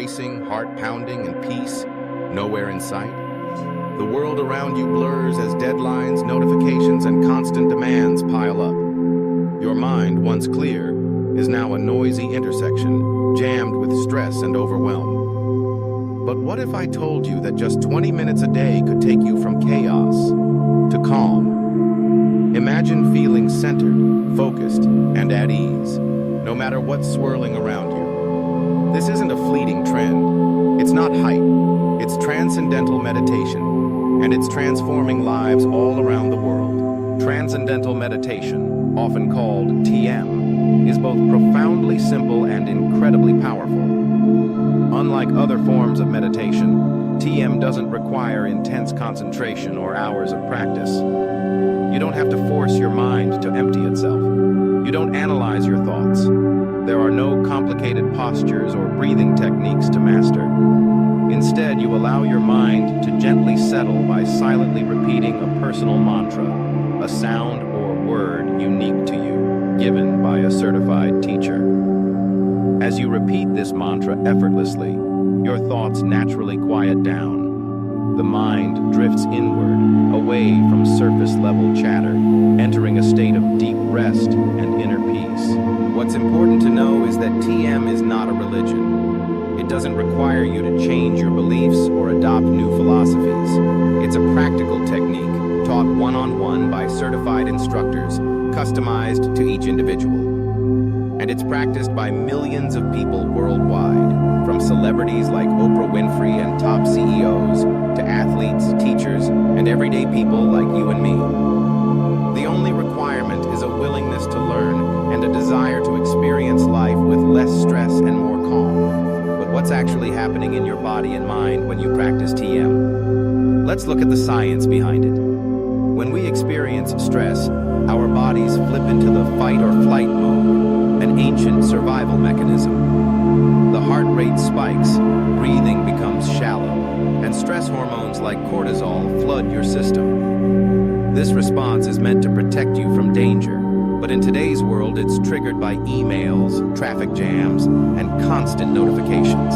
racing, heart pounding, and peace nowhere in sight? The world around you blurs as deadlines, notifications, and constant demands pile up. Your mind, once clear, is now a noisy intersection, jammed with stress and overwhelm. But what if I told you that just 20 minutes a day could take you from chaos to calm? Imagine feeling centered, focused, and at ease, no matter what's swirling around you. This isn't a fleeting trend. It's not hype. It's transcendental meditation, and it's transforming lives all around the world. Transcendental meditation, often called TM, is both profoundly simple and incredibly powerful. Unlike other forms of meditation, TM doesn't require intense concentration or hours of practice. You don't have to force your mind to empty itself. You don't analyze your thoughts. There are no complicated postures or breathing techniques to master. Instead, you allow your mind to gently settle by silently repeating a personal mantra, a sound or word unique to you, given by a certified teacher. As you repeat this mantra effortlessly, your thoughts naturally quiet down. The mind drifts inward, away from surface-level chatter, entering a state of deep rest and inner peace. What's important to know is that TM is not a religion. It doesn't require you to change your beliefs or adopt new philosophies. It's a practical technique taught one-on-one by certified instructors, customized to each individual. And it's practiced by millions of people worldwide, from celebrities like Oprah Winfrey and top CEOs, to athletes, teachers, and everyday people like you and me. The only requirement is a willingness to learn and a desire to experience life with less stress and more calm. But what's actually happening in your body and mind when you practice TM? Let's look at the science behind it. When we experience stress, our bodies flip into the fight or flight mode, an ancient survival mechanism. The heart rate spikes, breathing becomes shallow, and stress hormones like cortisol flood your system. This response is meant to protect you from danger, but in today's world it's triggered by emails, traffic jams, and constant notifications.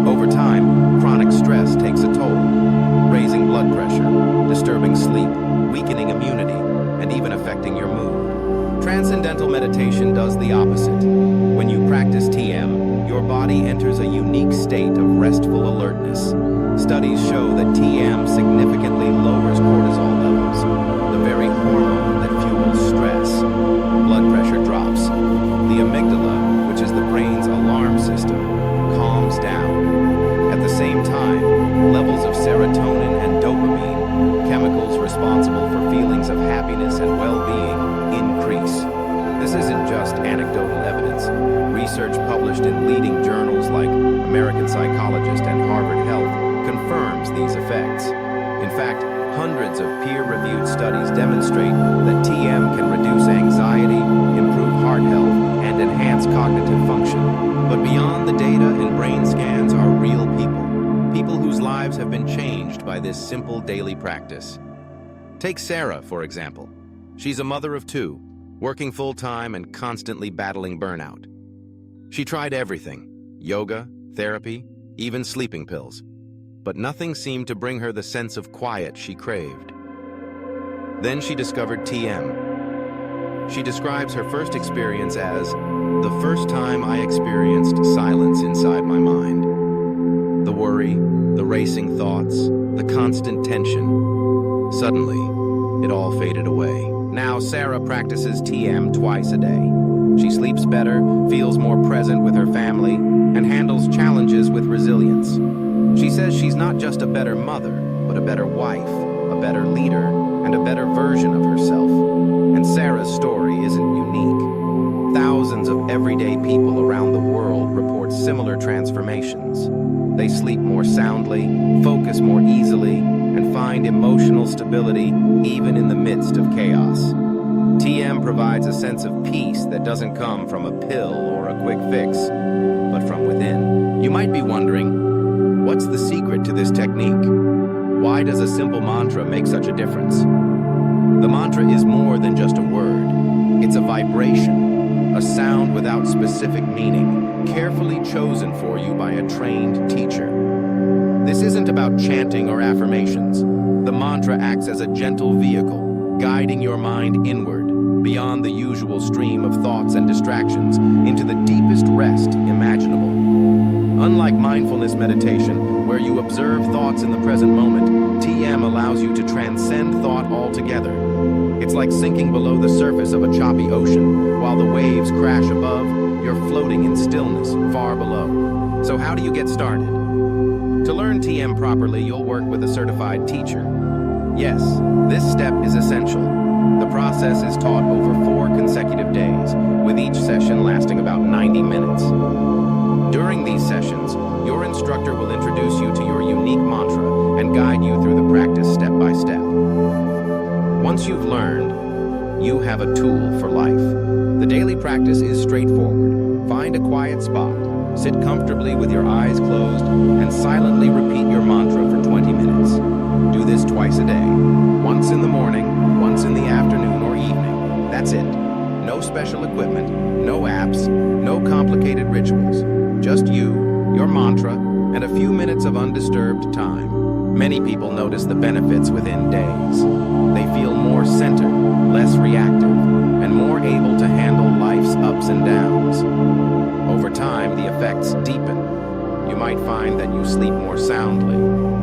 Over time, chronic stress takes a toll, raising blood pressure, disturbing sleep, weakening immunity, and even affecting your mood. Transcendental meditation does the opposite. When you practice TM, your body enters a unique state of restful alertness. Studies show that TM significantly lowers cortisol levels, the very hormone that fuels stress. Blood pressure drops. The amygdala, which is the brain's alarm system, calms down. At the same time, levels of serotonin and dopamine, chemicals responsible for feelings of happiness and well-being, increase. This isn't just anecdotal evidence. Research published in leading journals like American Psychologist and Harvard Health confirms these effects. In fact, hundreds of peer-reviewed studies demonstrate that TM can reduce anxiety, improve heart health, and enhance cognitive function. But beyond the data and brain scans are real people whose lives have been changed by this simple daily practice. Take Sarah, for example. She's a mother of two, working full-time and constantly battling burnout. She tried everything: yoga, therapy, even sleeping pills. But nothing seemed to bring her the sense of quiet she craved. Then she discovered TM. She describes her first experience as the first time I experienced silence inside my mind. The worry, the racing thoughts, the constant tension. Suddenly, it all faded away. Now Sarah practices TM twice a day. She sleeps better, feels more present with her family, and handles challenges with resilience. She says she's not just a better mother, but a better wife, a better leader, and a better version of herself. And Sarah's story isn't unique. Thousands of everyday people around the world report similar transformations. They sleep more soundly, focus more easily, and find emotional stability even in the midst of chaos. TM provides a sense of peace that doesn't come from a pill or a quick fix, but from within. You might be wondering, what's the secret to this technique? Why does a simple mantra make such a difference? The mantra is more than just a word. It's a vibration. a sound without specific meaning, carefully chosen for you by a trained teacher. This isn't about chanting or affirmations. The mantra acts as a gentle vehicle, guiding your mind inward, beyond the usual stream of thoughts and distractions, into the deepest rest imaginable. Unlike mindfulness meditation, where you observe thoughts in the present moment, TM allows you to transcend thought altogether. It's like sinking below the surface of a choppy ocean. While the waves crash above, you're floating in stillness far below. So how do you get started? To learn TM properly, you'll work with a certified teacher. Yes, this step is essential. The process is taught over 4 consecutive days, with each session lasting about 90 minutes. During these sessions, your instructor will introduce you to your unique mantra and guide you through the practice step by step. Once you've learned, you have a tool for life. The daily practice is straightforward. Find a quiet spot, sit comfortably with your eyes closed, and silently repeat your mantra for 20 minutes. Do this twice a day, once in the morning, once in the afternoon or evening. That's it. No special equipment, no apps, no complicated rituals. Just you, your mantra, and a few minutes of undisturbed time. Many people notice the benefits within days. They feel more centered, less reactive, and more able to handle life's ups and downs. Over time, the effects deepen. You might find that you sleep more soundly,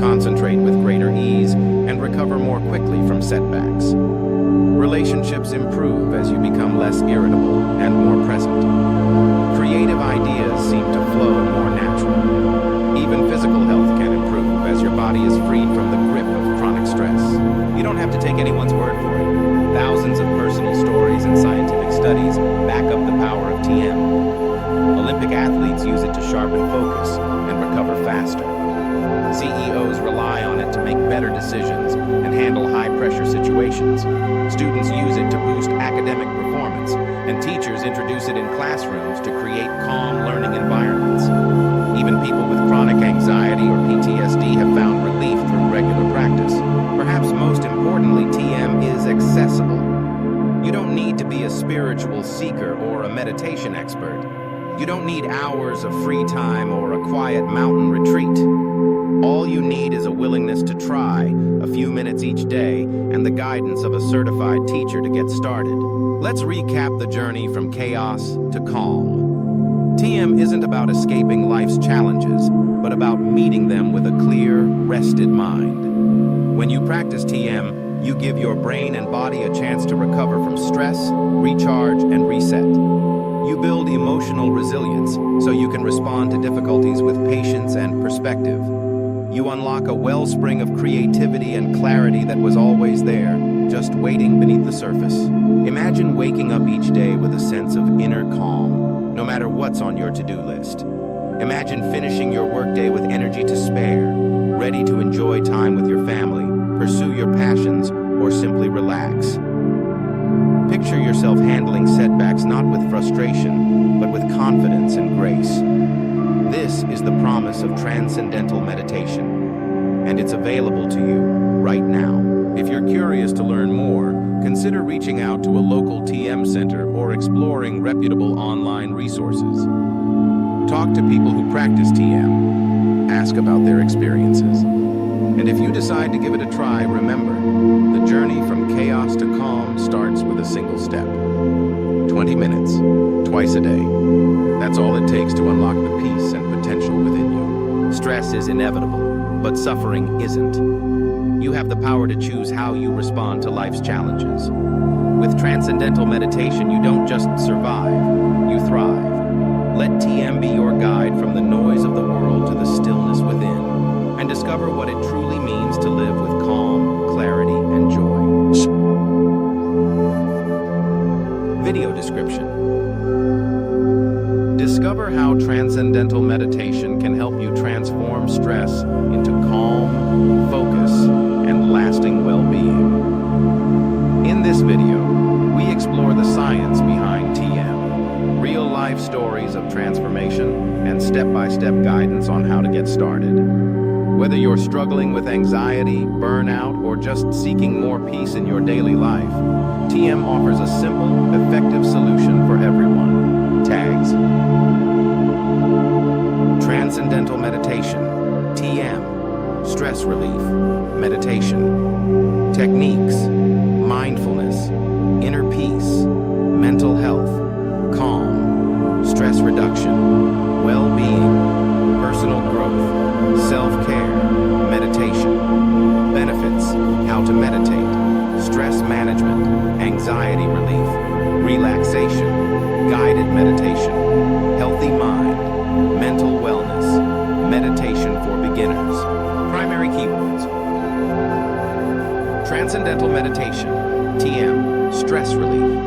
concentrate with greater ease, and recover more quickly from setbacks. Relationships improve as you become less irritable and more present. Creative ideas seem to flow more naturally. Even physical health can improve as your body is freed from the grip of chronic stress. You don't have to take anyone's word for it. Thousands of personal stories and scientific studies back up the power of TM. Olympic athletes use it to sharpen focus and recover faster. CEOs rely on it to make better decisions and handle high-pressure situations. Students use it to boost academic performance, and teachers introduce it in classrooms to create calm learning environments. Even people with chronic anxiety or PTSD have found relief through regular practice. Perhaps most importantly, TM is accessible. You don't need to be a spiritual seeker or a meditation expert. You don't need hours of free time or a quiet mountain retreat. All you need is a willingness to try, a few minutes each day, and the guidance of a certified teacher to get started. Let's recap the journey from chaos to calm. TM isn't about escaping life's challenges, but about meeting them with a clear, rested mind. When you practice TM, you give your brain and body a chance to recover from stress, recharge, and reset. You build emotional resilience so you can respond to difficulties with patience and perspective. You unlock a wellspring of creativity and clarity that was always there, just waiting beneath the surface. Imagine waking up each day with a sense of inner calm, no matter what's on your to-do list. Imagine finishing your workday with energy to spare, ready to enjoy time with your family, pursue your passions, or simply relax. Picture yourself handling setbacks not with frustration, but with confidence and grace. This is the promise of Transcendental Meditation, and it's available to you right now. If you're curious to learn more, consider reaching out to a local TM center or exploring reputable online resources. Talk to people who practice TM. Ask about their experiences. And if you decide to give it a try, remember, the journey from chaos to calm starts with a single step. 20 minutes, twice a day. That's all it takes to unlock the peace and potential within you. Stress is inevitable, but suffering isn't. You have the power to choose how you respond to life's challenges. With Transcendental Meditation, you don't just survive, you thrive. Let TM be your guide from the noise of the world to the stillness within, and discover what it truly means to live with calm, clarity, and joy. Video description. Discover how Transcendental Meditation can help you transform stress into calm, focus, and lasting well-being. In this video, we explore the science behind TM, real-life stories of transformation, and step-by-step guidance on how to get started. Whether you're struggling with anxiety, burnout, or just seeking more peace in your daily life, TM offers a simple, effective solution for everyone. Tags: Transcendental Meditation, TM, stress relief, meditation. Techniques: mindfulness, inner peace, mental health, calm, stress reduction, well-being, personal growth, self-care, meditation. Benefits: how to meditate, stress management, anxiety relief, relaxation, guided meditation, healthy mind, mental wellness, meditation for beginners. Primary keywords: Transcendental Meditation, TM, stress relief,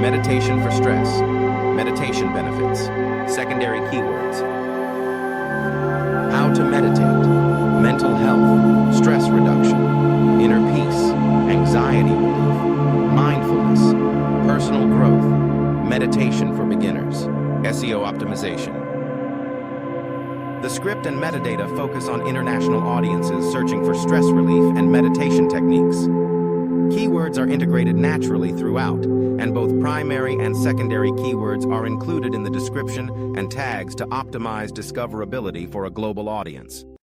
meditation for stress, meditation benefits. Secondary keywords: how to meditate, mental health, stress reduction, inner peace, anxiety relief, mindfulness, personal growth, meditation for beginners, SEO optimization. The script and metadata focus on international audiences searching for stress relief and meditation techniques. Keywords are integrated naturally throughout, and both primary and secondary keywords are included in the description and tags to optimize discoverability for a global audience.